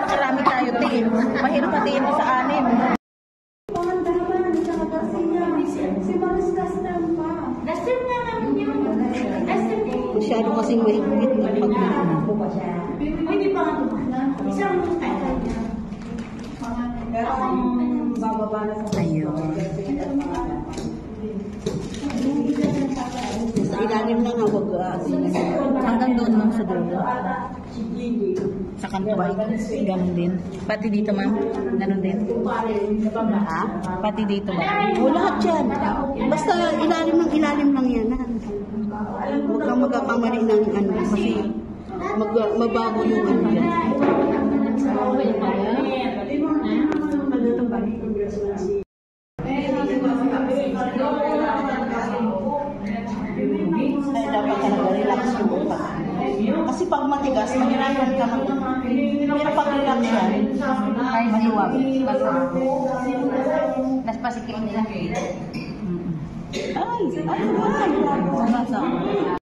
Marami tayo tiin. Mahirap patiin sa anim. Masyado kasing mahigpit na pag-ibig. Hindi pa nga isang pero ang bababa na sa ayun. Sa ilalim lang ang wag hanggang doon lang sa dulo. Sa kanto ba? Ganun din. Pati dito ma'am? Ganun din? Ha? Pati dito ba? O lahat yan. Basta ilalim lang yan. Huwag kang magkakamali ng ano kasi mabago yung ano yan. Kaya dapat talaga relax yung utak. Kasi pag matigas, mahirapan ka mag pero pag relax yan, ay maluwag. Nas pasikip nila. Ay, ano ba?